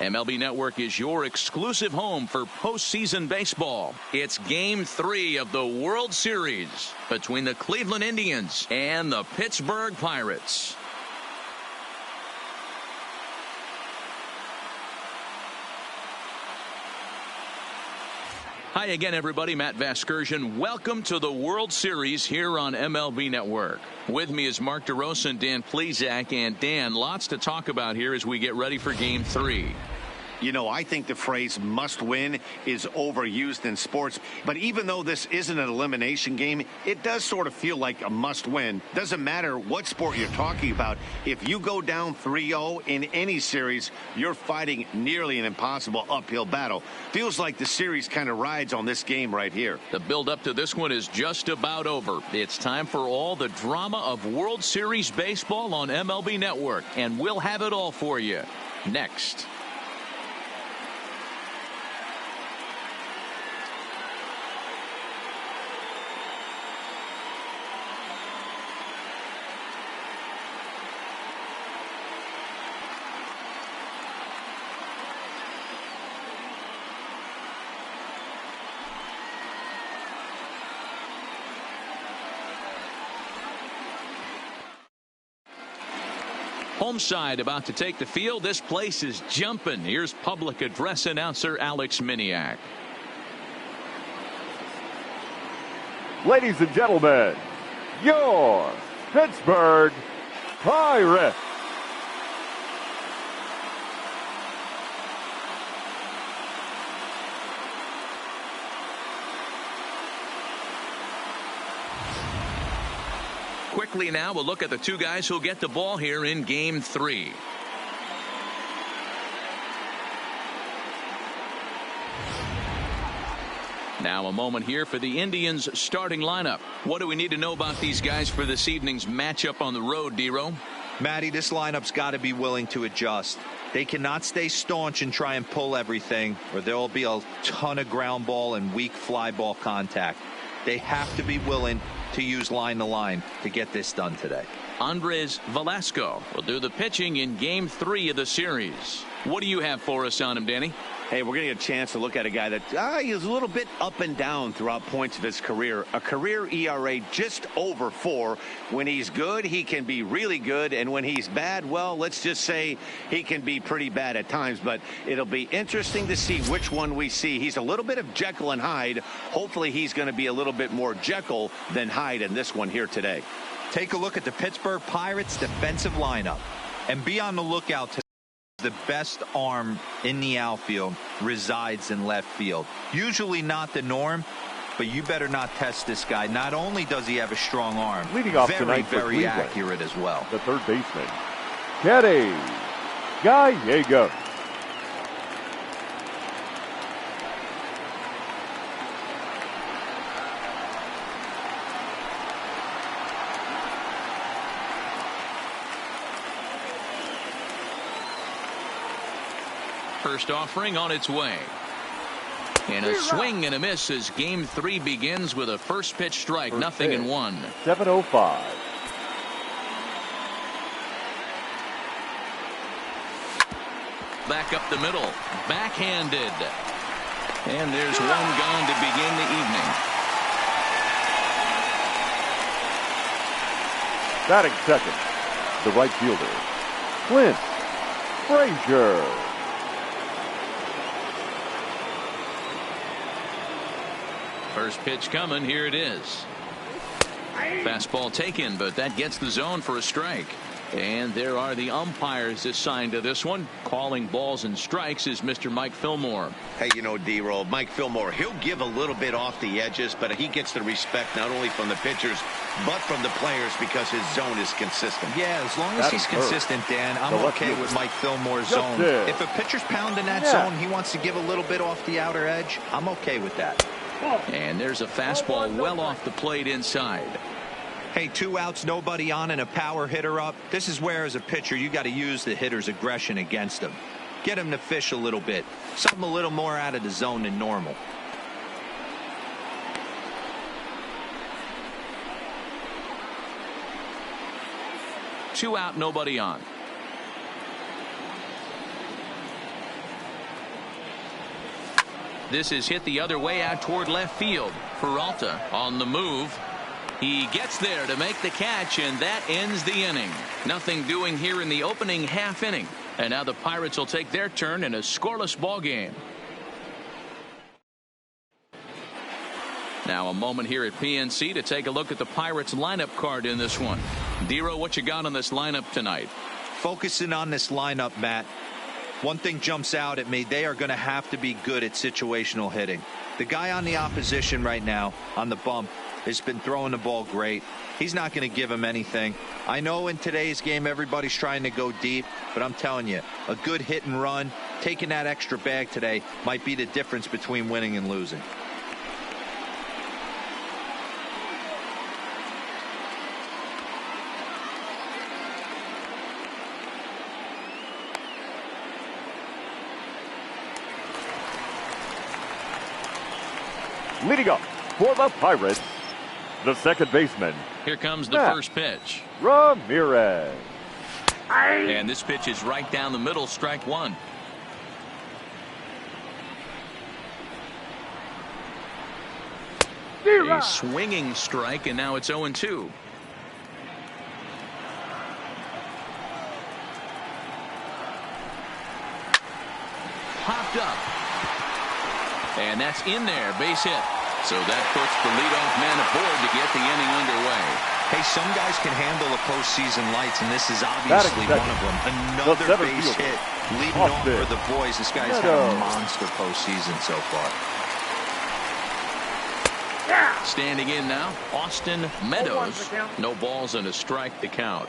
MLB Network is your exclusive home for postseason baseball. It's Game 3 of the World Series between the Cleveland Indians and the Pittsburgh Pirates. Hi again, everybody. Matt Vasgersian. Welcome to the World Series here on MLB Network. With me is Mark DeRosa and Dan Plesac. And Dan, lots to talk about here as we get ready for Game 3. You know, I think the phrase must win is overused in sports. But even though this isn't an elimination game, it does sort of feel like a must win. Doesn't matter what sport you're talking about. If you go down 3-0 in any series, you're fighting nearly an impossible uphill battle. Feels like the series kind of rides on this game right here. The build up to this one is just about over. It's time for all the drama of World Series baseball on MLB Network. And we'll have it all for you next. Home side about to take the field. This place is jumping. Here's public address announcer Alex Miniak. Ladies and gentlemen, your Pittsburgh Pirates. Quickly now, we'll look at the two guys who'll get the ball here in Game 3. Now a moment here for the Indians starting lineup. What do we need to know about these guys for this evening's matchup on the road, D-Row? Matty, this lineup's got to be willing to adjust. They cannot stay staunch and try and pull everything, or there will be a ton of ground ball and weak fly ball contact. They have to be willing to use line to line to get this done today. Andres Velasco will do the pitching in Game 3 of the series. What do you have for us on him, Danny? Hey, we're going to get a chance to look at a guy that he's a little bit up and down throughout points of his career. A career ERA just over 4. When he's good, he can be really good. And when he's bad, well, let's just say he can be pretty bad at times. But it'll be interesting to see which one we see. He's a little bit of Jekyll and Hyde. Hopefully he's going to be a little bit more Jekyll than Hyde in this one here today. Take a look at the Pittsburgh Pirates defensive lineup and be on the lookout today. The best arm in the outfield resides in left field. Usually not the norm, but you better not test this guy. Not only does he have a strong arm, leading off tonight for very Cleveland, accurate as well. The third baseman, Kenny Gallegos. First offering on its way. And a swing and a miss as Game 3 begins with a first pitch strike. First nothing pitch, in 1. 7:05. Back up the middle. Backhanded. And there's one gone to begin the evening. Batting second, the right fielder, Clint Frazier. First pitch coming. Here it is. Fastball taken, but that gets the zone for a strike. And there are the umpires assigned to this one. Calling balls and strikes is Mr. Mike Fillmore. Hey, you know, D-Roll, Mike Fillmore, he'll give a little bit off the edges, but he gets the respect not only from the pitchers, but from the players because his zone is consistent. Yeah, as long as he's consistent, Dan, I'm okay with Mike Fillmore's zone. If a pitcher's pounding that zone, he wants to give a little bit off the outer edge, I'm okay with that. And there's a fastball well off the plate inside. Hey, 2 outs, nobody on, and a power hitter up. This is where, as a pitcher, you got to use the hitter's aggression against him. Get him to fish a little bit. Something a little more out of the zone than normal. Two out, nobody on. This is hit the other way out toward left field. Peralta on the move. He gets there to make the catch, and that ends the inning. Nothing doing here in the opening half inning. And now the Pirates will take their turn in a scoreless ball game. Now a moment here at PNC to take a look at the Pirates lineup card in this one. Dero, what you got on this lineup tonight? Focusing on this lineup, Matt. One thing jumps out at me. They are going to have to be good at situational hitting. The guy on the opposition right now on the bump has been throwing the ball great. He's not going to give him anything. I know in today's game everybody's trying to go deep, but I'm telling you, a good hit and run, taking that extra bag today might be the difference between winning and losing. Leading up for the Pirates, the second baseman. Here comes the first pitch. Ramirez. And this pitch is right down the middle, strike one. A swinging strike, and now it's 0-2. Popped up. And that's in there, base hit. So that puts the leadoff man aboard to get the inning underway. Hey, some guys can handle the postseason lights, and this is obviously one of them. Another base hit leading off for the boys. This guy's had a monster postseason so far. Standing in now, Austin Meadows. No balls and a strike to count.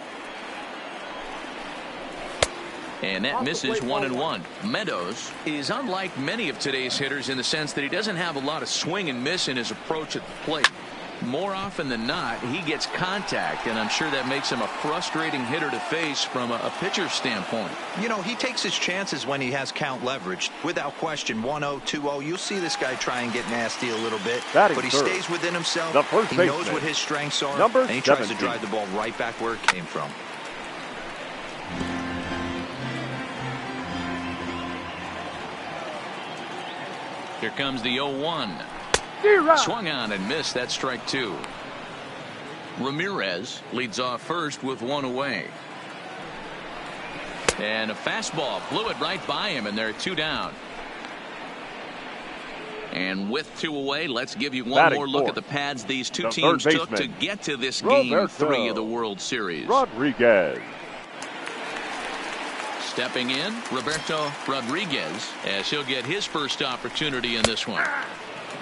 And that misses 1-1. Meadows is unlike many of today's hitters in the sense that he doesn't have a lot of swing and miss in his approach at the plate. More often than not, he gets contact, and I'm sure that makes him a frustrating hitter to face from a pitcher's standpoint. You know, he takes his chances when he has count leverage. Without question, 1-0, 2-0, you'll see this guy try and get nasty a little bit. But he stays within himself. He knows what his strengths are, and he tries to drive the ball right back where it came from. Here comes the 0-1. Swung on and missed. That's strike two. Ramirez leads off first with one away. And a fastball blew it right by him, and there are two down. And with two away, let's give you one more look at the pads these two teams took to get to this game 3 of the World Series. Rodriguez. Stepping in, Roberto Rodriguez, as he'll get his first opportunity in this one.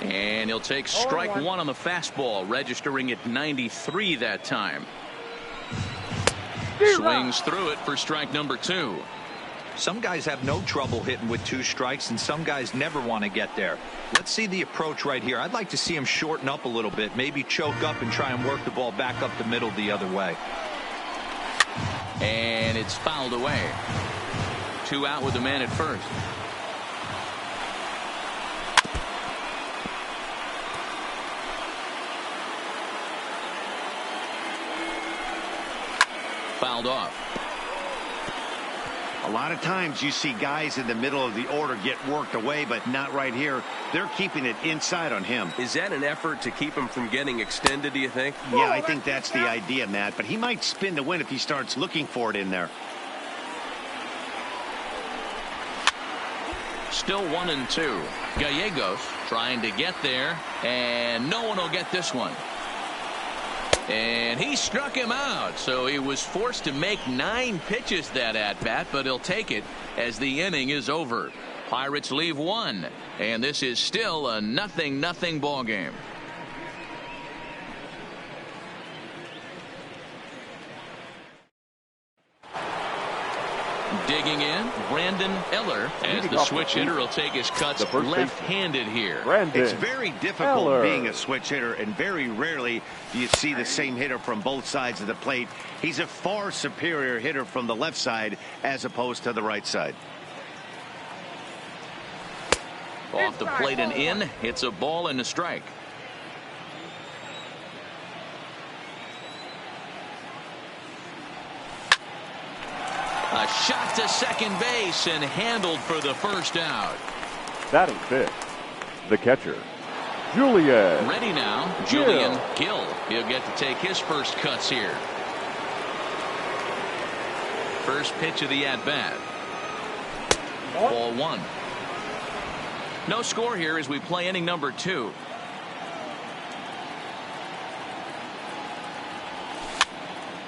And he'll take strike one on the fastball, registering at 93 that time. Swings through it for strike number 2. Some guys have no trouble hitting with 2 strikes, and some guys never want to get there. Let's see the approach right here. I'd like to see him shorten up a little bit, maybe choke up and try and work the ball back up the middle the other way. And it's fouled away. 2 out with the man at first. Fouled off. A lot of times you see guys in the middle of the order get worked away, but not right here. They're keeping it inside on him. Is that an effort to keep him from getting extended, do you think? Yeah, I think that's the idea, Matt. But he might spin the win if he starts looking for it in there. Still 1-2. Gallegos trying to get there, and no one will get this one. And he struck him out, so he was forced to make 9 pitches that at bat, but he'll take it as the inning is over. Pirates leave 1, and this is still a 0-0 ball game. Digging in, Brandon Eller, as the switch hitter will take his cuts left-handed here. It's very difficult being a switch hitter, and very rarely do you see the same hitter from both sides of the plate. He's a far superior hitter from the left side as opposed to the right side. Off the plate and in. It's a ball and a strike. A shot to second base and handled for the first out. Batting fifth, The catcher, Julian. Ready now, Julian Gill. He'll get to take his first cuts here. First pitch of the at-bat. Ball 1. No score here as we play inning number 2.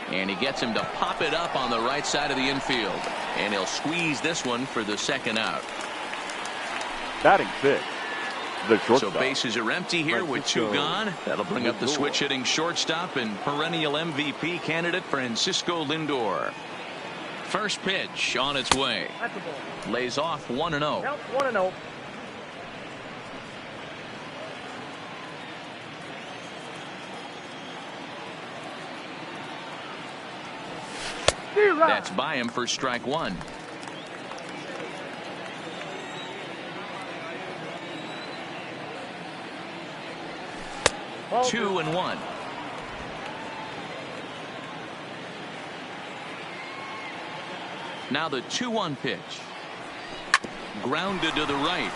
And he gets him to pop it up on the right side of the infield. And he'll squeeze this one for the second out. Batting 6. The shortstop. So bases are empty here with 2 gone. That'll bring up the switch hitting shortstop and perennial MVP candidate Francisco Lindor. First pitch on its way. Lays off 1-0. 1-0. That's by him for strike 1. Ball 2-1. Now the 2-1 pitch. Grounded to the right.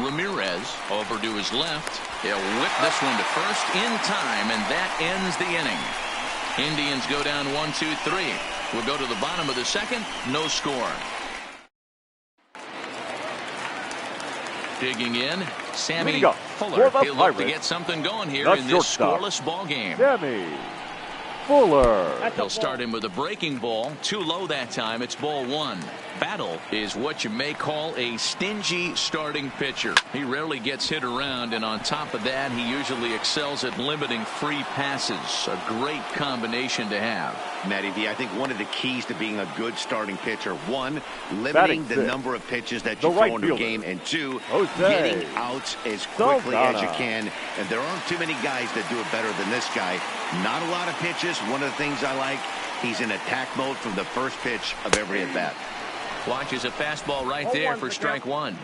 Ramirez over to his left. He'll whip this one to first in time, and that ends the inning. Indians go down 1-2-3. We'll go to the bottom of the second. No score. Digging in, Sammy Fuller. He'll look to get something going here in this scoreless ball game. Sammy Fuller. He'll start him with a breaking ball. Too low that time. It's ball 1. Battle is what you may call a stingy starting pitcher. He rarely gets hit around, and on top of that, he usually excels at limiting free passes. A great combination to have. Matty V, I think one of the keys to being a good starting pitcher, 1, limiting the number of pitches that you throw into a game, and 2, getting outs as quickly as you can. And there aren't too many guys that do it better than this guy. Not a lot of pitches. One of the things I like, he's in attack mode from the first pitch of every at bat. Watches a fastball right there for strike 1.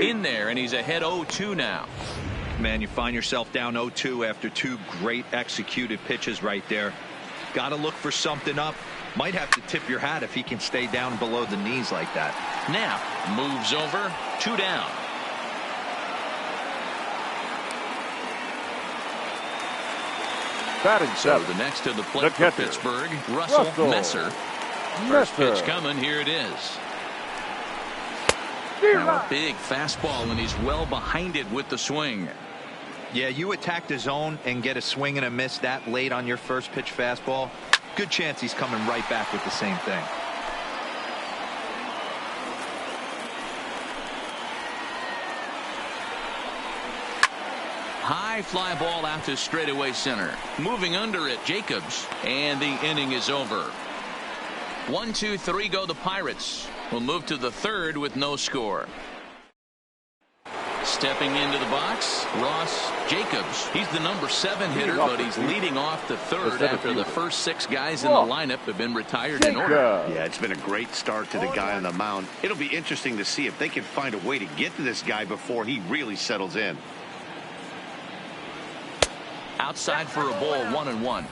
In there, and he's ahead 0-2 now. Man, you find yourself down 0-2 after 2 great executed pitches right there. Got to look for something up. Might have to tip your hat if he can stay down below the knees like that. Now moves over, 2 down. Batting So 7. the next to the plate for catcher, Pittsburgh, Russell Messer. First pitch coming. Here it is. Now a big fastball, and he's well behind it with the swing. Yeah, you attack the zone and get a swing and a miss that late on your first pitch fastball. Good chance he's coming right back with the same thing. High fly ball out to straightaway center. Moving under it, Jacobs. And the inning is over. 1-2-3 go the Pirates. We'll move to the third with no score. Stepping into the box, Ross Jacobs. He's the number 7 hitter, but he's leading off the third after the first 6 guys in the lineup have been retired in order. Yeah, it's been a great start to the guy on the mound. It'll be interesting to see if they can find a way to get to this guy before he really settles in. Outside for a ball, 1-1.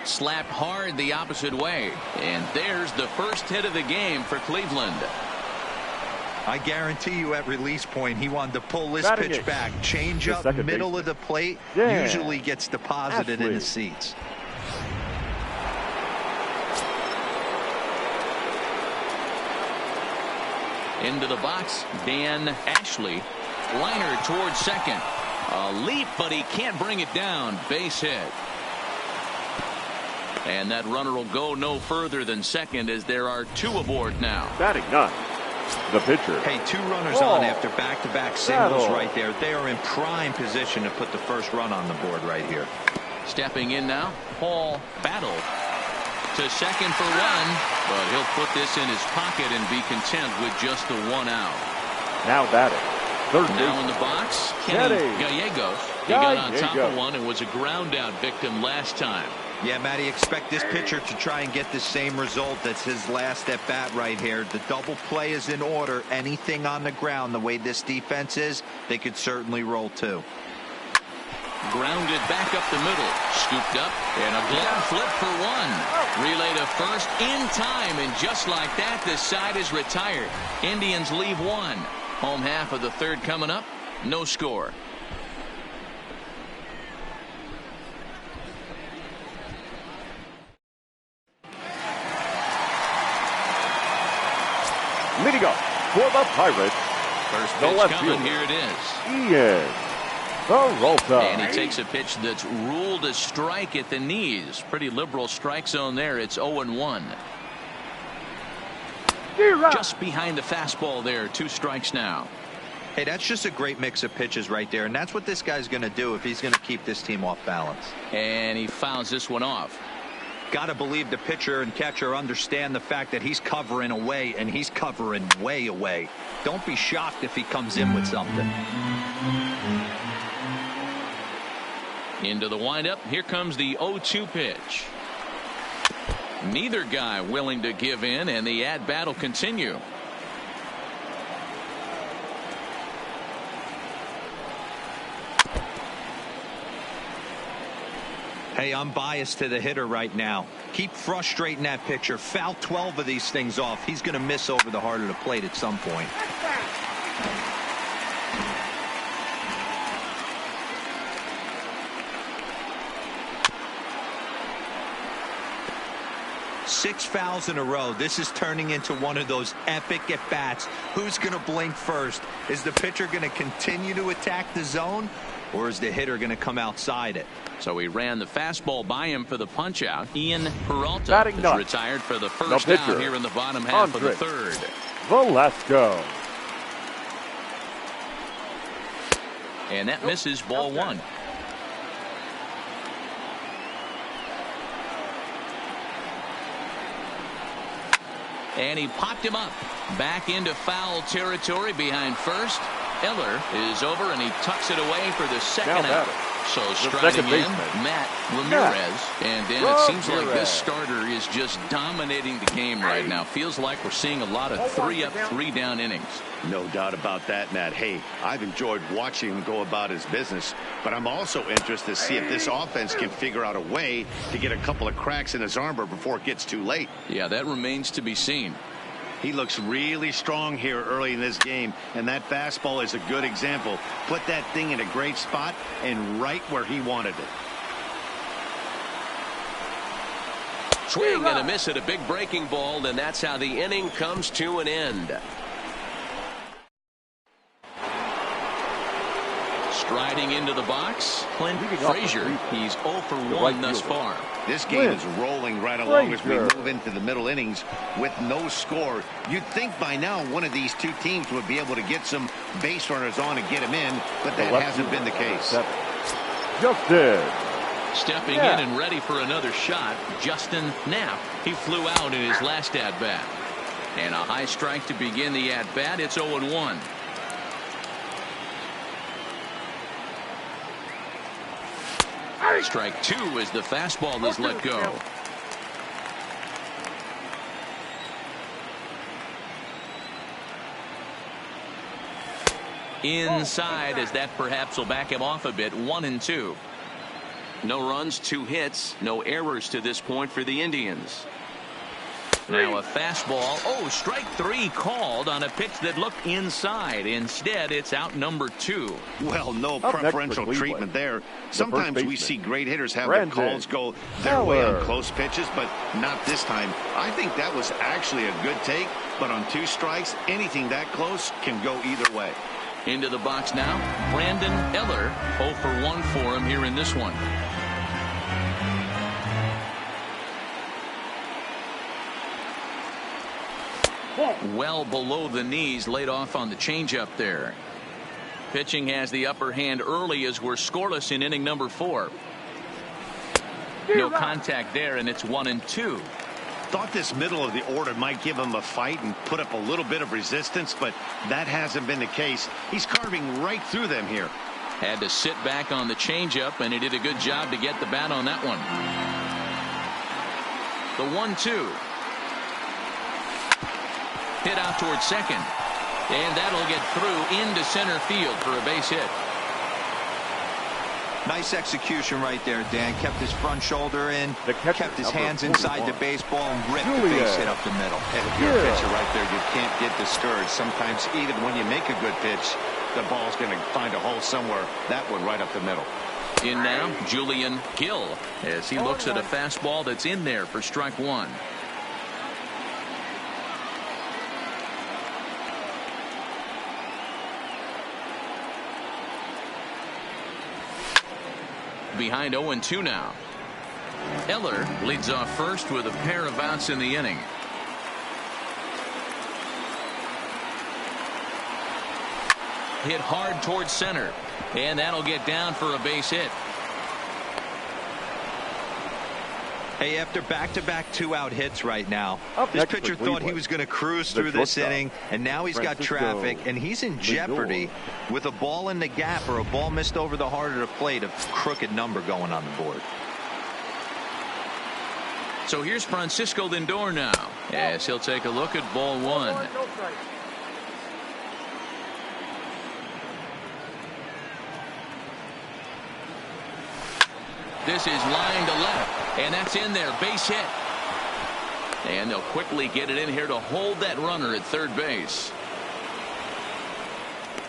Slapped hard the opposite way. And there's the first hit of the game for Cleveland. I guarantee you at release point he wanted to pull this pitch back. Change up middle of the plate. Usually gets deposited in the seats. Into the box, Dan Ashley. Liner towards second. A leap, but he can't bring it down. Base hit. And that runner will go no further than second as there are 2 aboard now. Batting 9. The pitcher. Hey, 2 runners on after back-to-back singles right there. They are in prime position to put the first run on the board right here. Stepping in now, Paul Battle to second for 1, but he'll put this in his pocket and be content with just the 1 out. Now batting. Third now base. in the box, Kenny Gallegos. He got on top of one and was a ground out victim last time. Yeah, Matty, expect this pitcher to try and get the same result. That's his last at bat right here. The double play is in order. Anything on the ground, the way this defense is, they could certainly roll 2. Grounded back up the middle. Scooped up. And a glove flip for one. Relay to first in time. And just like that, this side is retired. Indians leave one. Home half of the third coming up. No score. Leading up for the Pirates, First the pitch left coming. fielder, Here it is. Ian Peralta. And he takes a pitch that's ruled a strike at the knees. Pretty liberal strike zone there. It's 0-1. Just behind the fastball there. 2 strikes now. Hey, that's just a great mix of pitches right there. And that's what this guy's going to do if he's going to keep this team off balance. And he fouls this one off. Got to believe the pitcher and catcher understand the fact that he's covering away, and he's covering way away. Don't be shocked if he comes in with something. Into the windup. Here comes the 0-2 pitch. Neither guy willing to give in, and the at-bat will continue. Hey, I'm biased to the hitter right now. Keep frustrating that pitcher. Foul 12 of these things off. He's going to miss over the heart of the plate at some point. Six fouls in a row. This is turning into one of those epic at-bats. Who's going to blink first? Is the pitcher going to continue to attack the zone, or is the hitter going to come outside it? So he ran the fastball by him for the punch out. Ian Peralta Batting is ninth, retired for the the first pitcher, down here in the bottom half of the third. Velasco. And that misses, ball one. And he popped him up. Back into foul territory behind first. Eller is over, and he tucks it away for the second out. So striding in, Matt Ramirez. And then it seems like this starter is just dominating the game right now. Feels like we're seeing a lot of 3-up, 3-down innings. No doubt about that, Matt. Hey, I've enjoyed watching him go about his business, but I'm also interested to see if this offense can figure out a way to get a couple of cracks in his armor before it gets too late. Yeah, that remains to be seen. He looks really strong here early in this game, and that fastball is a good example. Put that thing in a great spot and right where he wanted it. Swing and a miss at a big breaking ball, and that's how the inning comes to an end. Striding into the box, Clint Frazier. He's 0 for 1 thus far. This game is rolling right along as we move into the middle innings with no score. You'd think by now one of these two teams would be able to get some base runners on and get them in, but that hasn't been the case. Justin. Stepping in and ready for another shot, Justin Knapp. He flew out in his last at-bat. And a high strike to begin the at-bat. It's 0-1. Strike 2 as the fastball is let go. Inside, as that perhaps will back him off a bit. 1-2. No runs, 2 hits, no errors to this point for the Indians. Now a fastball. Oh, strike 3 called on a pitch that looked inside. Instead, it's out number 2. Well, no preferential treatment there. Sometimes we see great hitters have their calls go their way on close pitches, but not this time. I think that was actually a good take, but on 2 strikes, anything that close can go either way. Into the box now, Brandon Eller. 0 for 1 for him here in this one. Well below the knees, laid off on the changeup there. Pitching has the upper hand early as we're scoreless in inning number 4. No contact there, and it's 1-2. Thought this middle of the order might give him a fight and put up a little bit of resistance, but that hasn't been the case. He's carving right through them here. Had to sit back on the changeup, and he did a good job to get the bat on that one. The 1-2. Hit out towards second. And that'll get through into center field for a base hit. Nice execution right there, Dan. Kept his front shoulder in, kept his hands inside the baseball, and ripped the base hit up the middle. And if you're a pitcher right there, you can't get discouraged. Sometimes even when you make a good pitch, the ball's going to find a hole somewhere. That one right up the middle. In now, Julian Gill, as he looks at a fastball that's in there for strike one. Behind 0-2 now. Eller leads off first with a pair of outs in the inning. Hit hard towards center, and that'll get down for a base hit. Hey, after back-to-back two-out hits right now, Up this next pitcher for thought he Cleveland, was going to cruise the through this shortstop, inning, and now he's got Francisco traffic, and he's in jeopardy with a ball in the gap or a ball missed over the heart of the plate, a crooked number going on the board. So here's Francisco Lindor now, as he'll take a look at ball one. No strike. This is line to left, and that's in there, base hit. And they'll quickly get it in here to hold that runner at third base.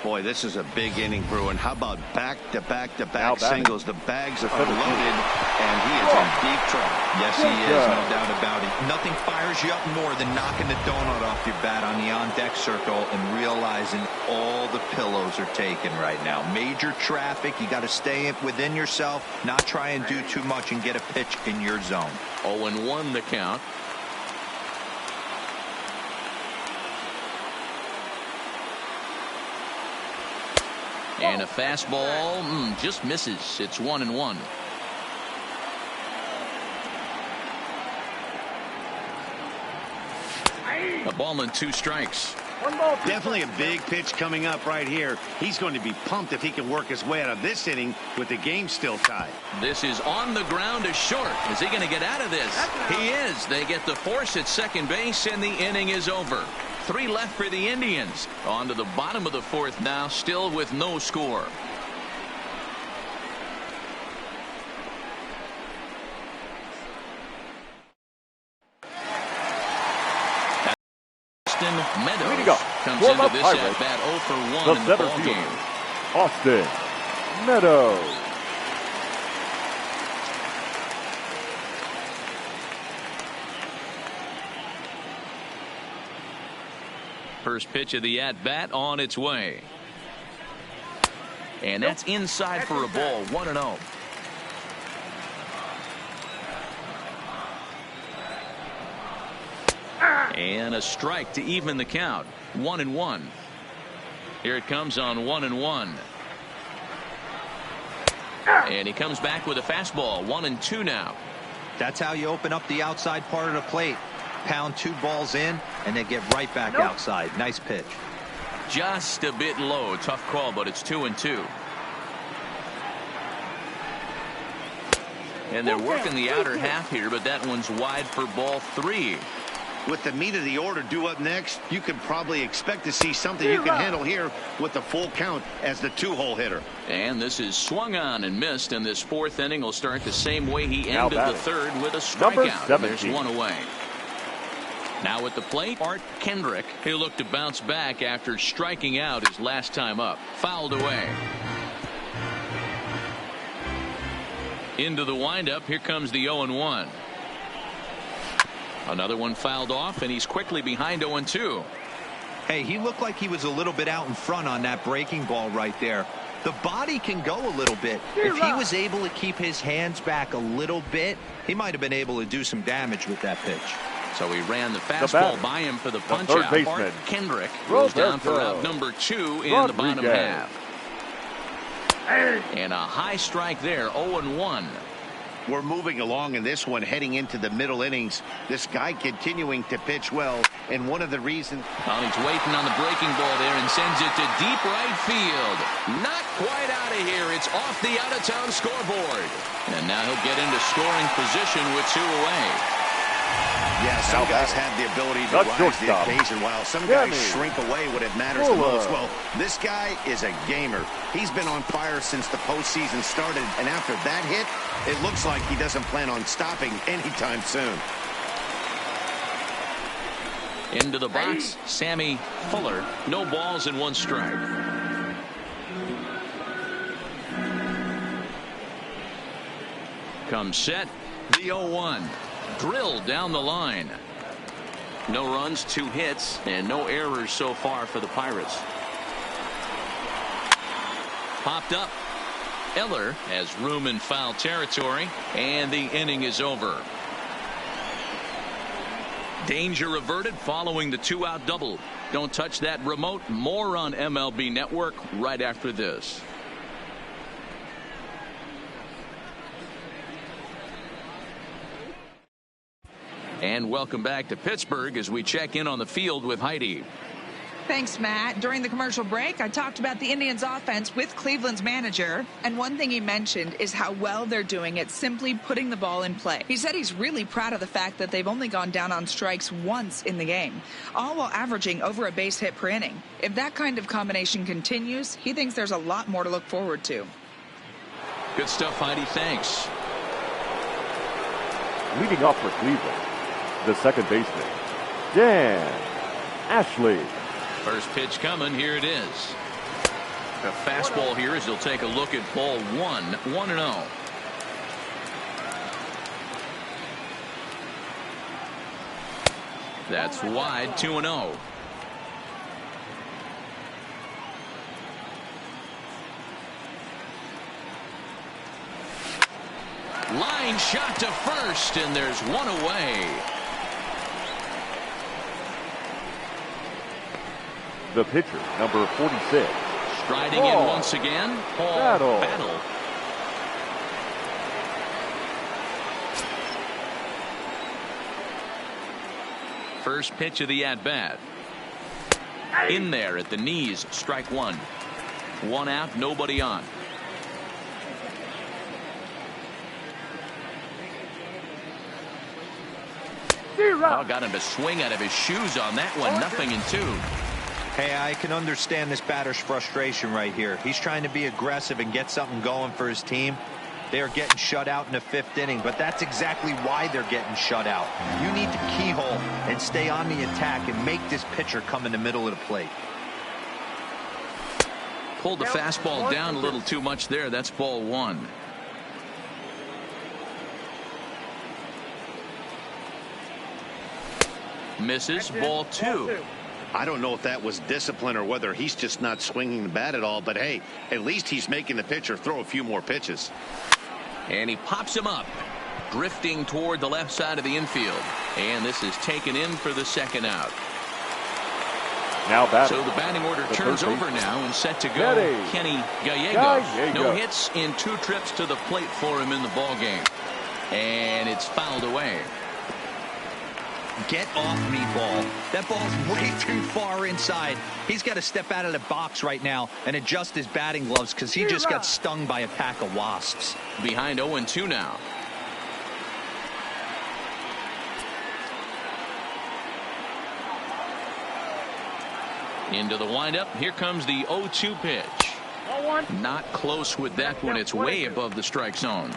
Boy, this is a big inning, Bruin. How about back-to-back-to-back batting. singles? The bags are loaded, and he is in deep trouble. Yes, he is, no doubt about it. Nothing fires you up more than knocking the donut off your bat on the on-deck circle and realizing all the pillows are taken right now. Major traffic. You got to stay within yourself, not try and do too much and get a pitch in your zone. 0-1 the count. And a fastball just misses. It's 1-1. A ball and 2 strikes. One ball. Definitely a big pitch coming up right here. He's going to be pumped if he can work his way out of this inning with the game still tied. This is on the ground to short. Is he going to get out of this? He is. They get the force at second base, and the inning is over. 3 left for the Indians. On to the bottom of the 4th now, still with no score. Austin Meadows comes Warm into up this Pirates. at bat 0 for 1 The in the center ball fielder, game. Austin Meadows. First pitch of the at-bat on its way. And that's inside for a ball, 1-0. And a strike to even the count, 1-1. Here it comes on 1-1. And he comes back with a fastball, 1-2 now. That's how you open up the outside part of the plate. Pound 2 balls in and then get right back outside. Nice pitch. Just a bit low. Tough call, but it's 2-2. And they're working the outer half here, but that one's wide for ball 3. With the meat of the order due up next, you can probably expect to see something you can handle here with the full count as the 2-hole hitter. And this is swung on and missed, and this 4th inning will start the same way he Now ended the batting. 3rd with a Number strikeout. 17. There's one away. Now at the plate, Art Kendrick. He'll look to bounce back after striking out his last time up. Fouled away. Into the windup. Here comes the 0-1. Another one fouled off, and he's quickly behind 0-2. Hey, he looked like he was a little bit out in front on that breaking ball right there. The body can go a little bit. If he was able to keep his hands back a little bit, he might have been able to do some damage with that pitch. So he ran the fastball by him for the punch third out. baseman, Art Kendrick goes down for Roberto out number 2 in the bottom Rodriguez. half. And a high strike there, 0-1. We're moving along in this one, heading into the middle innings. This guy continuing to pitch well, and one of the reasons... Well, he's waiting on the breaking ball there and sends it to deep right field. Not quite out of here. It's off the out-of-town scoreboard. And now he'll get into scoring position with 2 away. Yeah, some guys have the ability to rise to the occasion, while some guys shrink away when it matters the most. Well, this guy is a gamer. He's been on fire since the postseason started, and after that hit, it looks like he doesn't plan on stopping anytime soon. Into the box, Sammy Fuller. No balls and 1 strike. Comes set. The 0-1. Drilled down the line. No runs, 2 hits, and no errors so far for the Pirates. Popped up. Eller has room in foul territory, and the inning is over. Danger averted following the 2-out double. Don't touch that remote. More on MLB Network right after this. And welcome back to Pittsburgh as we check in on the field with Heidi. Thanks, Matt. During the commercial break, I talked about the Indians' offense with Cleveland's manager, and one thing he mentioned is how well they're doing at simply putting the ball in play. He said he's really proud of the fact that they've only gone down on strikes once in the game, all while averaging over a base hit per inning. If that kind of combination continues, he thinks there's a lot more to look forward to. Good stuff, Heidi. Thanks. Leading off for Cleveland, the second baseman, Dan Ashley. First pitch coming. Here it is. A fastball here as he'll take a look at ball 1. 1-0. That's wide. 2-0. Line shot to first, and there's 1 away. The pitcher, number 46. Striding in once again, Paul Battle. First pitch of the at-bat. In there at the knees, strike 1. 1 out, nobody on. Oh, got him to swing out of his shoes on that one. 0-2. Hey, I can understand this batter's frustration right here. He's trying to be aggressive and get something going for his team. They are getting shut out in the 5th inning, but that's exactly why they're getting shut out. You need to keyhole and stay on the attack and make this pitcher come in the middle of the plate. Pulled the fastball down a little too much there. That's ball 1. Misses. Ball 2. I don't know if that was discipline or whether he's just not swinging the bat at all, but hey, at least he's making the pitcher throw a few more pitches. And he pops him up, drifting toward the left side of the infield. And this is taken in for the 2nd out. Now batting. So the batting order turns over now and set to go. Kenny Gallegos. No hits in 2 trips to the plate for him in the ball game. And it's fouled away. Get off me, ball. That ball's way too far inside. He's got to step out of the box right now and adjust his batting gloves because he just got stung by a pack of wasps. Behind 0-2 now. Into the windup. Here comes the 0-2 pitch. Not close with that one. It's way above the strike zone.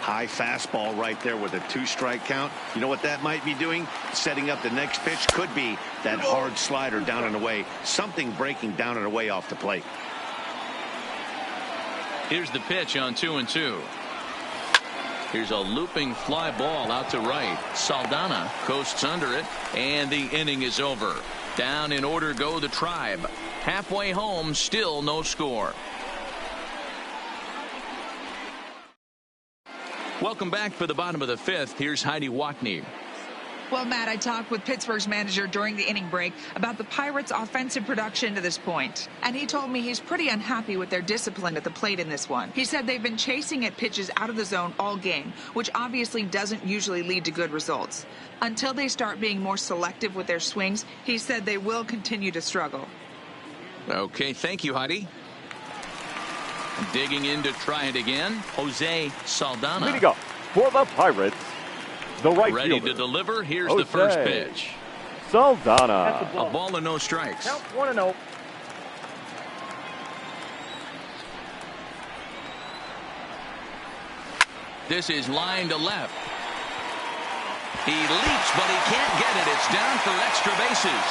High fastball right there with a 2-strike count. You know what that might be doing? Setting up the next pitch. Could be that hard slider down and away. Something breaking down and away off the plate. Here's the pitch on 2-2. Here's a looping fly ball out to right. Saldana coasts under it, and the inning is over. Down in order go the Tribe. Halfway home, still no score. Welcome back for the bottom of the 5th. Here's Heidi Watney. Well, Matt, I talked with Pittsburgh's manager during the inning break about the Pirates' offensive production to this point. And he told me he's pretty unhappy with their discipline at the plate in this one. He said they've been chasing at pitches out of the zone all game, which obviously doesn't usually lead to good results. Until they start being more selective with their swings, he said they will continue to struggle. Okay, thank you, Heidi. Digging in to try it again, Jose Saldana. Leading up for the Pirates, The right Ready fielder. to deliver. Here's Jose the first pitch. Saldana. That's A ball and no strikes. Count 1-0. This is line to left. He leaps, but he can't get it. It's down for extra bases.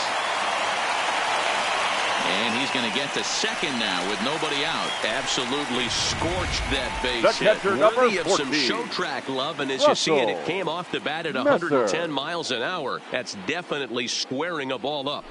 And he's going to get to second now with nobody out. Absolutely scorched that base The hit. catcher, number Worthy of some 14. show track love, and as you see it, it Russell came off the bat at Messer. 110 miles an hour. That's definitely squaring a ball up.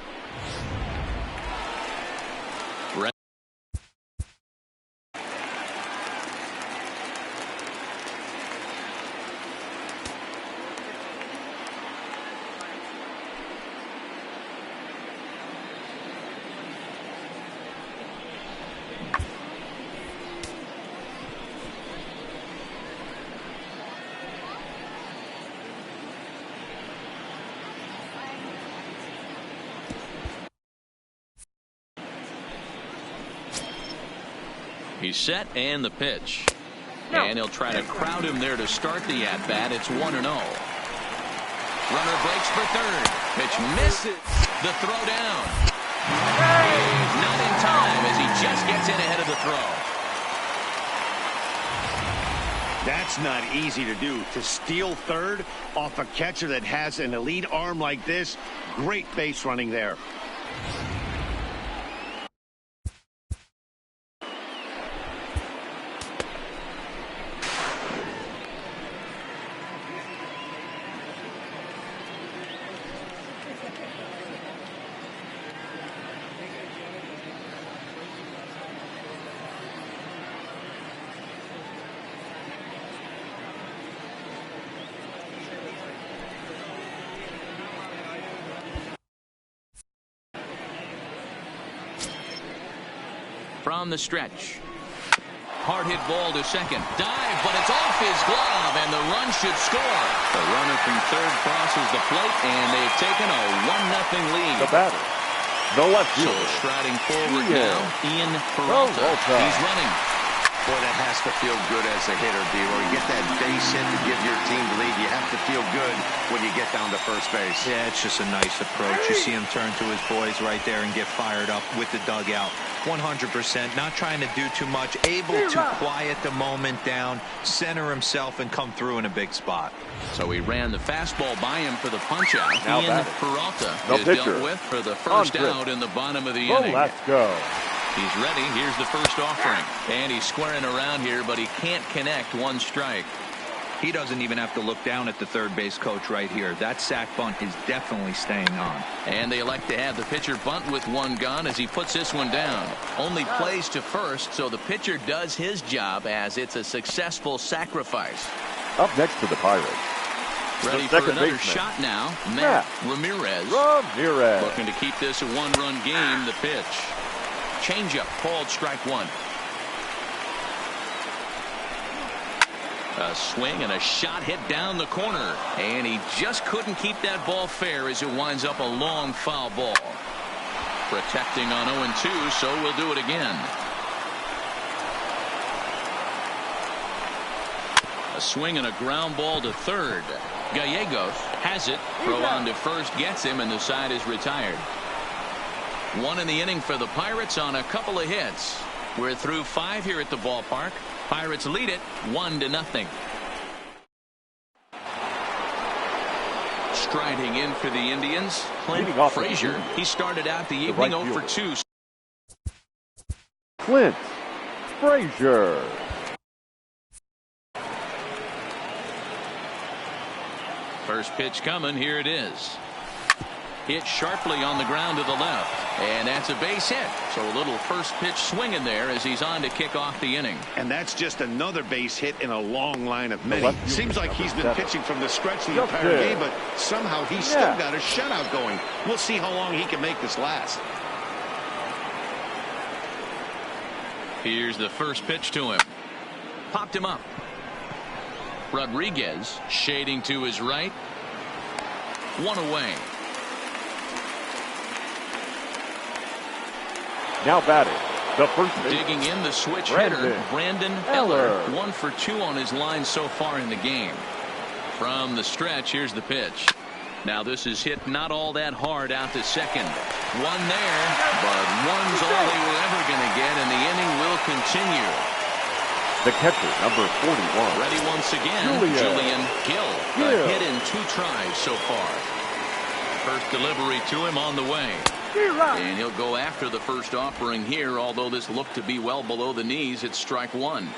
He's set and the pitch. And he'll try to crowd him there to start the at-bat. It's 1-0. Runner breaks for third. Pitch misses. The throw down. Not in time as he just gets in ahead of the throw. That's not easy to do. To steal third off a catcher that has an elite arm like this, great base running there. From the stretch. Hard hit ball to second. Dive, but it's off his glove, and the run should score. The runner from third crosses the plate, and they've taken a 1-0 lead. The batter. The left So fielder. striding forward Ian now, Ian Peralta. Peralta. He's running. Boy, that has to feel good as a hitter, D-Roy. You get that base hit to give your team the lead. You have to feel good when you get down to first base. Yeah, it's just a nice approach. You see him turn to his boys right there and get fired up with the dugout. 100%, not trying to do too much, able to quiet the moment down, center himself, and come through in a big spot. So he ran the fastball by him for the punch-out. Now Ian batting. Peralta The is pitcher. dealt with for the first Andre. out in the bottom of the Oh, inning. let's go. He's ready. Here's the first offering. And he's squaring around here, but he can't connect. One strike. He doesn't even have to look down at the third base coach right here. That sac bunt is definitely staying on. And they elect to have the pitcher bunt with one gun as he puts this one down. Only plays to first, so the pitcher does his job as it's a successful sacrifice. Up next to the Pirates. Ready the for second another baseman. shot now. Matt Ramirez. Ramirez. Looking to keep this a one-run game. The pitch. Changeup called strike one. A swing and a shot hit down the corner. And he just couldn't keep that ball fair as it winds up a long foul ball. Protecting on 0-2, so we'll do it again. A swing and a ground ball to third. Gallegos has it. Throw on to first gets him, and the side is retired. One in the inning for the Pirates on a couple of hits. We're through 5 here at the ballpark. Pirates lead it 1-0. Striding in for the Indians, Clint Leading off the Frazier. team. He started out the evening right 0 for fielder. 2. Clint Frazier. First pitch coming. Here it is. Hit sharply on the ground to the left. And that's a base hit. So a little first pitch swing in there as he's on to kick off the inning. And that's just another base hit in a long line of many. left fielder, Seems like he's been number 7. pitching from the stretch the Just entire there. game, but somehow he's still got a shutout going. We'll see how long he can make this last. Here's the first pitch to him. Popped him up. Rodriguez shading to his right. One away. Now batting. The first baseman. Digging in the switch Brandon hitter, Brandon Eller. Eller. 1 for 2 on his line so far in the game. From the stretch, here's the pitch. Now this is hit not all that hard out to second. One there, but one's all they were ever going to get, and the inning will continue. The catcher, number 41. Ready once again, Julian Gill. A hit in 2 tries so far. First delivery to him on the way. And he'll go after the first offering here, although this looked to be well below the knees. It's strike 1.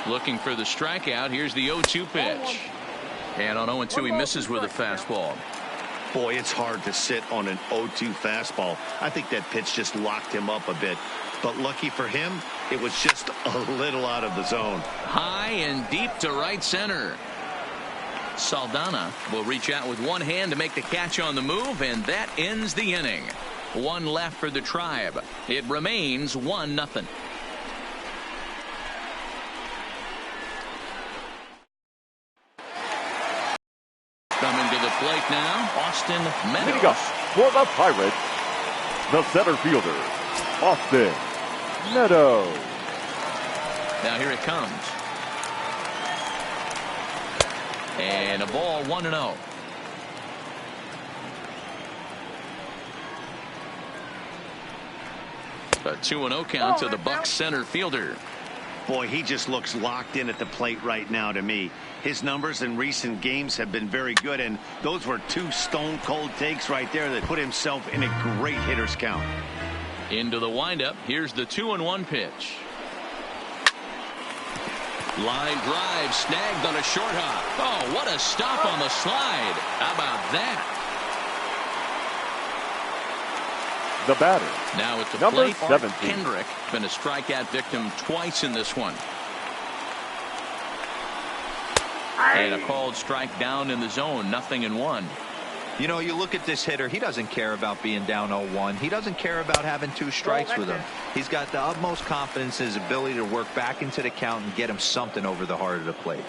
Looking for the strikeout. Here's the 0-2 pitch. And on 0-2 he misses with a fastball. Boy, it's hard to sit on an 0-2 fastball. I think that pitch just locked him up a bit. But lucky for him, it was just a little out of the zone. High and deep to right center. Saldana will reach out with one hand to make the catch on the move, and that ends the inning. One left for the Tribe. It remains 1-0. Coming to the plate now, Austin Meadows. Leading up for the Pirates, the center fielder, Austin Meadows. Now here it comes. And a ball, 1-0. A 2-0 count to the Bucs center fielder. Boy, he just looks locked in at the plate right now to me. His numbers in recent games have been very good, and those were 2 stone-cold takes right there that put himself in a great hitter's count. Into the windup. Here's the 2-1 pitch. Line drive snagged on a short hop. Oh, what a stop on the slide. How about that? The batter, Now at the number plate, Art 17. Kendrick. Been a strikeout victim twice in this one. And a called strike down in the zone. 0-1. You know, you look at this hitter, he doesn't care about being down 0-1. He doesn't care about having 2 strikes with him. He's got the utmost confidence in his ability to work back into the count and get him something over the heart of the plate.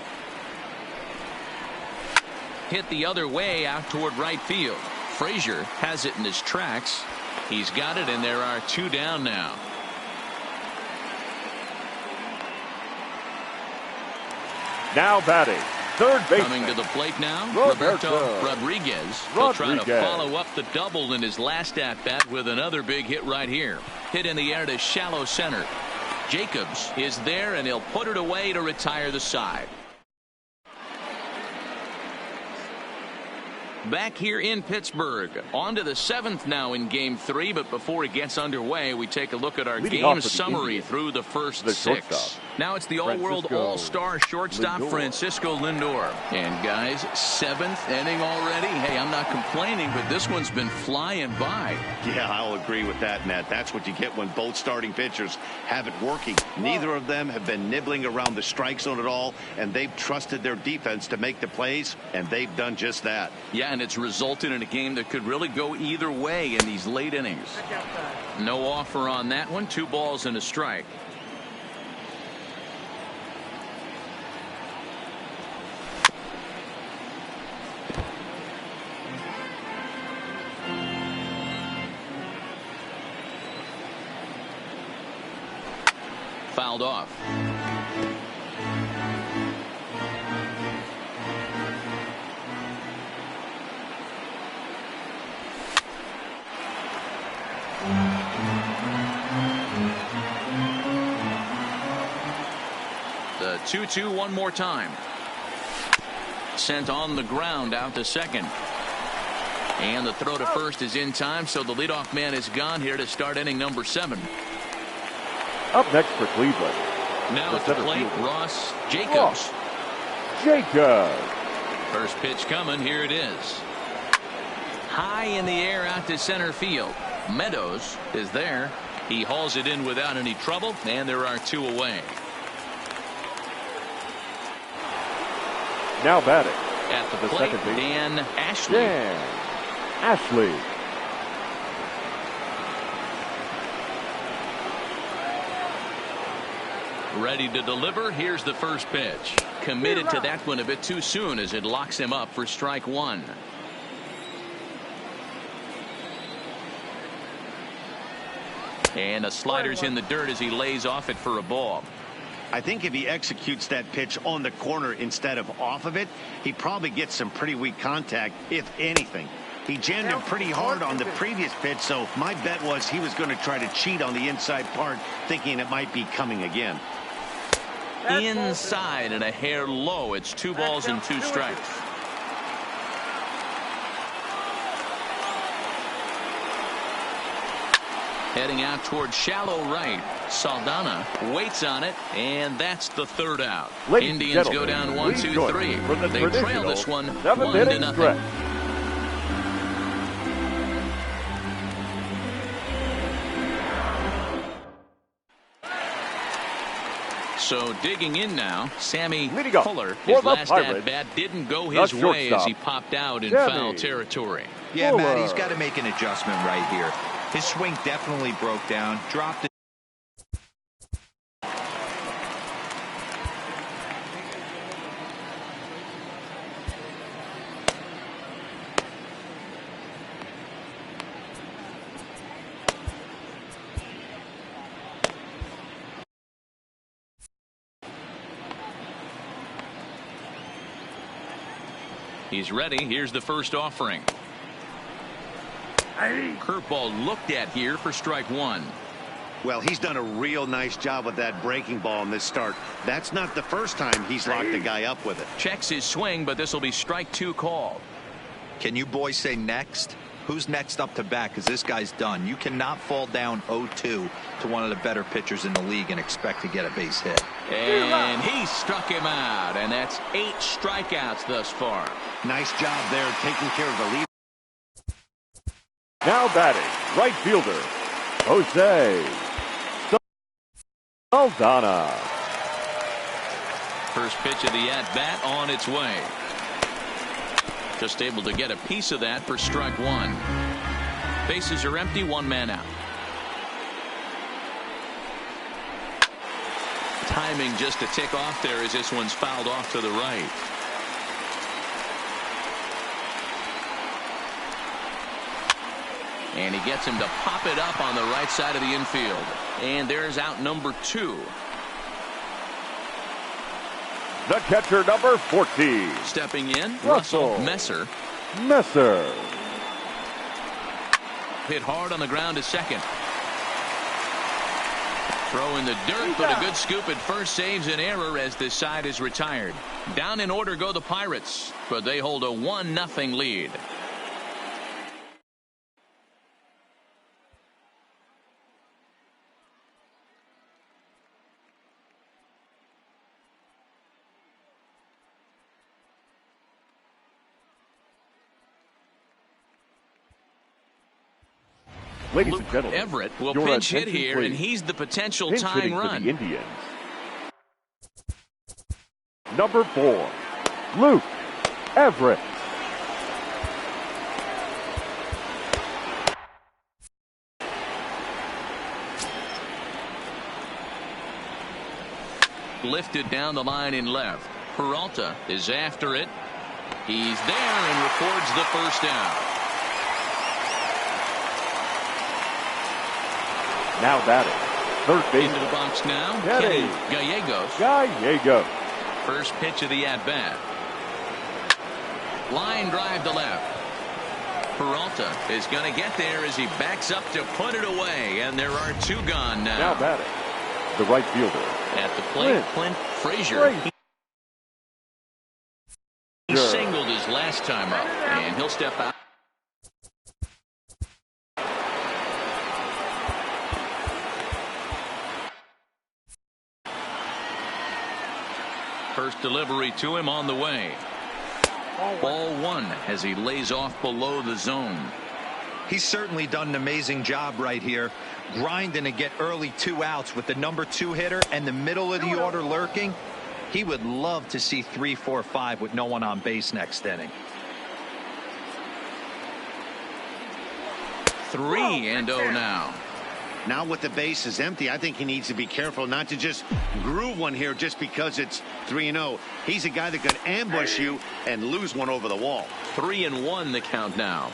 Hit the other way out toward right field. Frazier has it in his tracks. He's got it, and there are 2 down now. Now batting, third baseman. Coming to the plate now, Roberto Rodriguez. He'll try to follow up the double in his last at-bat with another big hit right here. Hit in the air to shallow center. Jacobs is there, and he'll put it away to retire the side. Back here in Pittsburgh. On to the 7th now in Game 3, but before it gets underway, we take a look at our game summary through the first 6. Now it's the all-world all-star shortstop Francisco Lindor. And guys, 7th inning already. Hey, I'm not complaining, but this one's been flying by. Yeah, I'll agree with that, Matt. That's what you get when both starting pitchers have it working. Neither of them have been nibbling around the strike zone at all, and they've trusted their defense to make the plays, and they've done just that. Yeah, and it's resulted in a game that could really go either way in these late innings. No offer on that one. 2 balls and a strike. Fouled off. The 2-2 one more time. Sent on the ground out to second. And the throw to first is in time, so the leadoff man is gone here to start inning number 7. Up next for Cleveland. Now at the plate, Ross Jacobs. Jacobs. First pitch coming. Here it is. High in the air out to center field. Meadows is there. He hauls it in without any trouble, and there are 2 away. Now batting At the plate, second base, Dan Ashley. Dan Ashley. Ready to deliver. Here's the first pitch. Committed to that one a bit too soon as it locks him up for strike one. And the slider's in the dirt as he lays off it for a ball. I think if he executes that pitch on the corner instead of off of it, he probably gets some pretty weak contact, if anything. He jammed him pretty hard on the previous pitch, so my bet was he was going to try to cheat on the inside part, thinking it might be coming again. Inside and a hair low. It's 2 balls and 2 strikes. Heading out toward shallow right. Saldana waits on it, and that's the 3rd out. Ladies Indians and go down gentlemen, 1-2-3. They trail this one 1-0. Stretch. So digging in now, Sammy Leading up Fuller. for His the last Pirates, at-bat didn't go his the way as he shortstop, popped out in Sammy foul territory. Yeah, Matt, he's Fuller. got to make an adjustment right here. His swing definitely broke down, dropped it. He's ready. Here's the first offering. Curveball looked at here for strike one. Well, he's done a real nice job with that breaking ball in this start. That's not the first time he's locked a guy up with it. Checks his swing, but this will be strike 2 called. Can you boys say next? Who's next up to bat? Because this guy's done. You cannot fall down 0-2 to one of the better pitchers in the league and expect to get a base hit. And he struck him out, and that's 8 strikeouts thus far. Nice job there taking care of the lead. Now batting, right fielder, Jose Saldana. First pitch of the at-bat on its way. Just able to get a piece of that for strike one. Bases are empty, 1 man out. Timing just a tick off there as this one's fouled off to the right. And he gets him to pop it up on the right side of the infield. And there's out number 2. The catcher, number 14. Stepping in, Russell Messer. Messer. Hit hard on the ground to second. Throw in the dirt, but a good scoop at first saves an error as this side is retired. Down in order go the Pirates, but they hold a 1-0 lead. Ladies Luke and gentlemen, Everett will your pinch hit attention, here, please. and he's the potential Pinch tying hitting for run. the Indians. Number 4, Luke Everett. Lifted down the line in left. Peralta is after it. He's there and records the first down. Now batting, third base. Into the box now, Kenny Gallegos. Gallegos. First pitch of the at-bat. Line drive to left. Peralta is going to get there as he backs up to put it away, and there are 2 gone now. Now batting, the right fielder. At the plate, Clint Frazier. He singled his last time up, and he'll step out. First delivery to him on the way. Ball 1 as he lays off below the zone. He's certainly done an amazing job right here, grinding to get early 2 outs with the number 2 hitter and the middle of the order lurking. He would love to see 3, 4, 5 with no one on base next inning. 3-0 now. Now with the base is empty, I think he needs to be careful not to just groove one here just because it's 3-0. He's a guy that could ambush you and lose one over the wall. 3-1 the count now.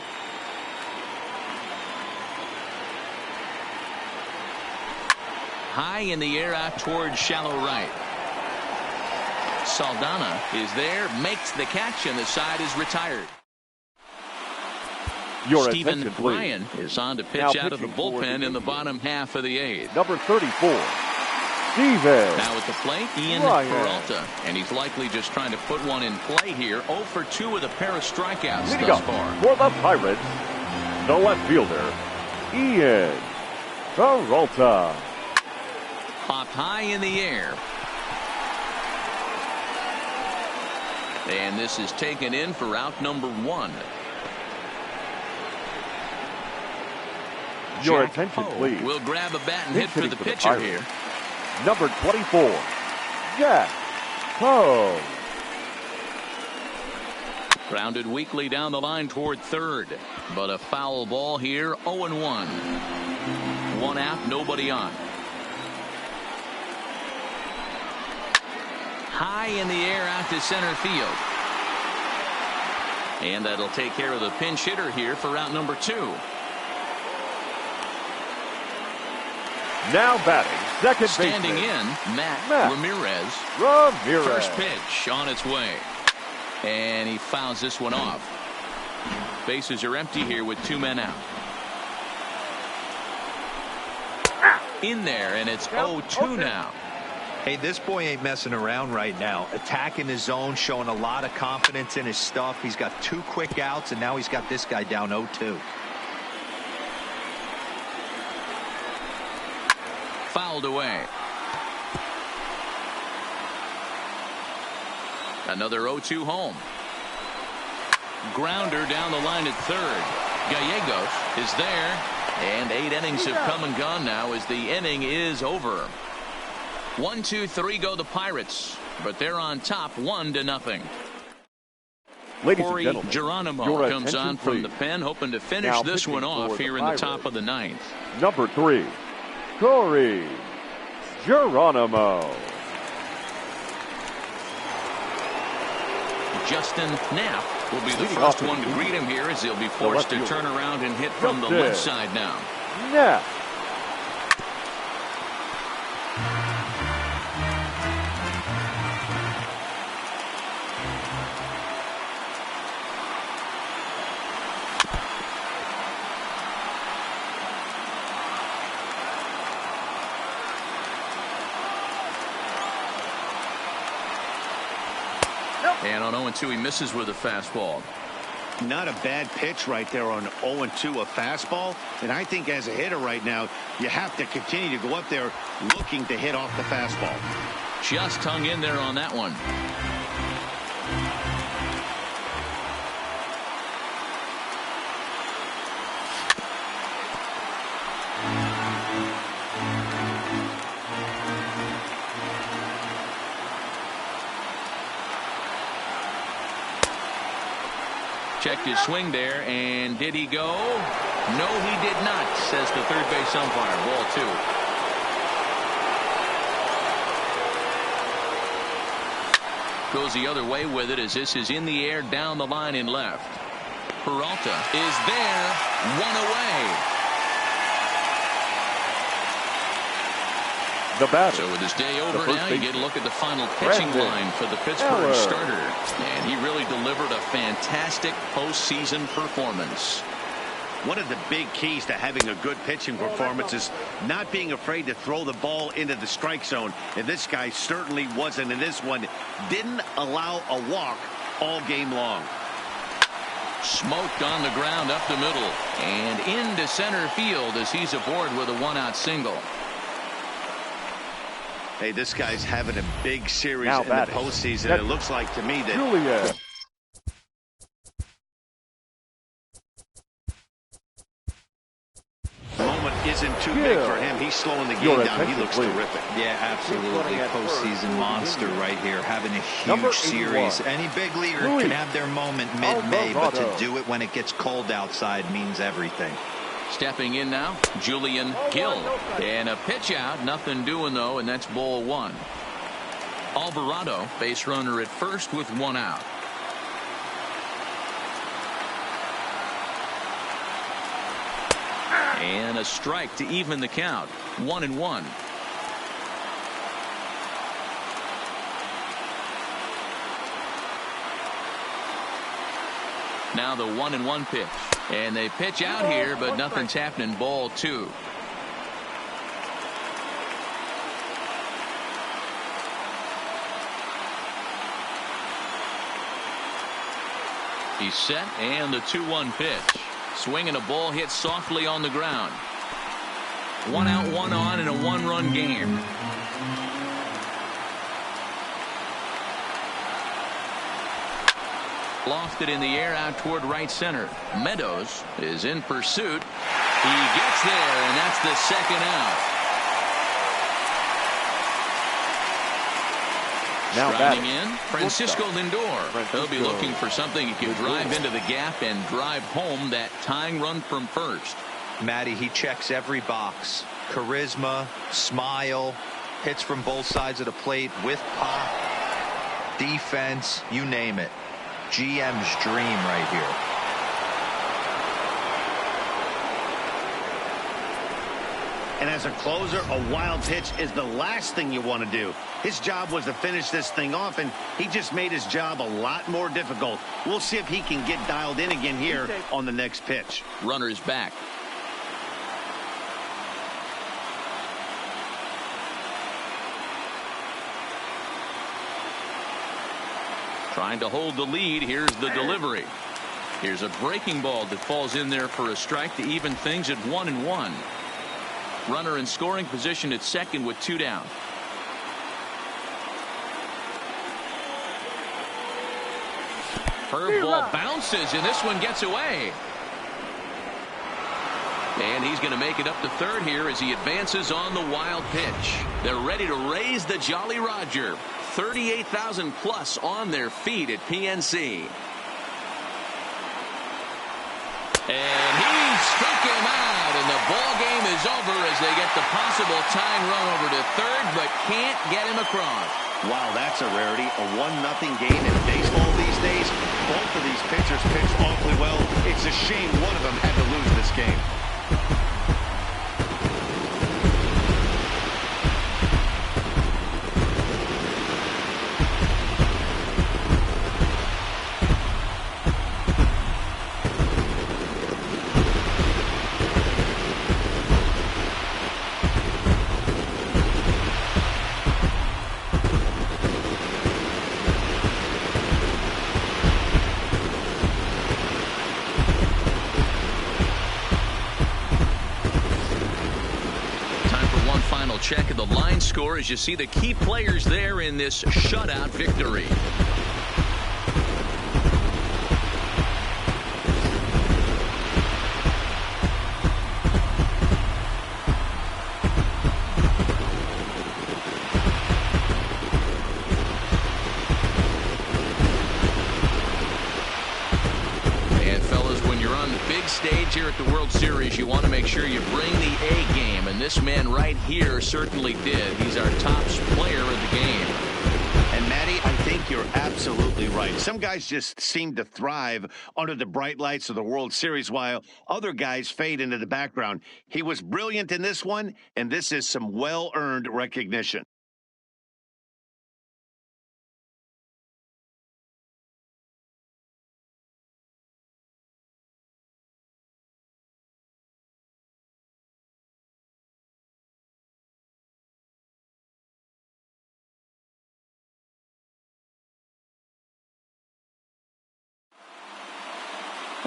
High in the air out towards shallow right. Saldana is there, makes the catch, and the side is retired. Stephen Ryan is on to pitch out of the bullpen in the bottom half of the 8th. Number 34, Steven. Now at the plate, Ian Peralta, and he's likely just trying to put one in play here. 0 for 2 with a pair of strikeouts thus far. For the Pirates, the left fielder, Ian Peralta. Popped high in the air. And this is taken in for out number 1. Your attention, please. Will grab a bat and hit for the pitcher here. Number 24, Jack Ho. Grounded weakly down the line toward third. But a foul ball here, 0-1. 1 out, nobody on. High in the air out to center field. And that'll take care of the pinch hitter here for out number 2. Now batting, second Standing baseman. in, Matt Ramirez. First pitch on its way. And he fouls this one off. Bases are empty here with 2 men out. In there, and it's 0-2 now. Hey, this boy ain't messing around right now. Attacking his zone, showing a lot of confidence in his stuff. He's got 2 quick outs, and now he's got this guy down 0-2. Fouled away. Another 0-2 home. Grounder down the line at third. Gallegos is there. And 8 innings have come and gone now as the inning is over. 1, 2, 3 go the Pirates, but they're on top 1-0. Ladies Corey and gentlemen, Geronimo comes on from the pen, hoping to finish now this one off here in the top of the 9th. Number 3, Corey Geronimo. Justin Knapp will be the first one to greet him here as he'll be forced to turn around and hit from the left side now. Knapp. And on 0-2 he misses with a fastball. Not a bad pitch right there on 0-2, a fastball. And I think as a hitter right now, you have to continue to go up there looking to hit off the fastball. Just hung in there on that one. Checked his swing there, and did he go? No, he did not, says the third base umpire. Ball 2. Goes the other way with it as this is in the air down the line in left. Peralta is there, 1 away. The batter. So with his day over now, you get a look at the final pitching line for the Pittsburgh starter. And he really delivered a fantastic postseason performance. One of the big keys to having a good pitching performance is not being afraid to throw the ball into the strike zone. And this guy certainly wasn't in this one. Didn't allow a walk all game long. Smoked on the ground up the middle and into center field as he's aboard with a 1-out single. Hey, this guy's having a big series now in the postseason. It looks like to me that Julian. moment isn't too big for him. He's slowing the game down. He looks terrific. Yeah, absolutely. Postseason monster right here, having a huge series. Any big leaguer can have their moment mid-May, but to do it when it gets cold outside means everything. Stepping in now, Julian Gill. And a pitch out, nothing doing though, and that's ball one. Alvarado, base runner at first with one out. And a strike to even the count. 1-1. Now the 1-1 pitch. And they pitch out here, but nothing's happening. Ball two. He's set, and the 2-1 pitch. Swinging a ball hit softly on the ground. 1 out, 1 on in a 1-run game. Lofted in the air out toward right center. Meadows is in pursuit. He gets there, and that's the second out. Now Driving in, Francisco Lindor. He'll be looking for something he can drive into the gap and drive home that tying run from first. Matty, he checks every box. Charisma, smile, hits from both sides of the plate with pop, defense, you name it. GM's dream right here. And as a closer, a wild pitch is the last thing you want to do. His job was to finish this thing off, and he just made his job a lot more difficult. We'll see if he can get dialed in again here on the next pitch. Runner's back. Trying to hold the lead. Here's the delivery. Here's a breaking ball that falls in there for a strike to even things at 1-1. Runner in scoring position at second with 2 down. Curveball bounces, and this one gets away. And he's going to make it up to third here as he advances on the wild pitch. They're ready to raise the Jolly Roger. 38,000 plus on their feet at PNC. And he struck him out, and the ball game is over as they get the possible tying run over to third, but can't get him across. Wow, that's a rarity. A 1-0 game in baseball these days. Both of these pitchers pitched awfully well. It's a shame one of them had to lose this game. Check of the line score as you see the key players there in this shutout victory. And fellas, when you're on the big stage here at the World Series, you want to make sure you bring the A game. And this man right here certainly did. He's our top player of the game. And Matty, I think you're absolutely right. Some guys just seem to thrive under the bright lights of the World Series while other guys fade into the background. He was brilliant in this one, and this is some well-earned recognition.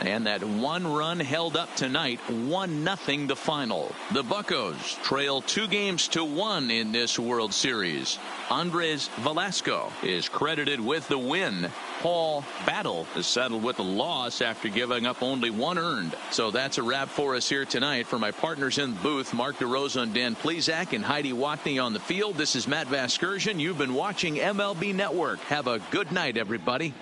And that 1 run held up tonight, 1-0 the final. The Buccos trail 2-1 in this World Series. Andres Velasco is credited with the win. Paul Battle is settled with a loss after giving up only 1 earned. So that's a wrap for us here tonight. For my partners in the booth, Mark DeRosa and Dan Plesac and Heidi Watney on the field, this is Matt Vasgersian. You've been watching MLB Network. Have a good night, everybody.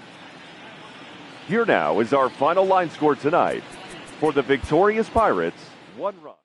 Here now is our final line score tonight. For the victorious Pirates, 1 run.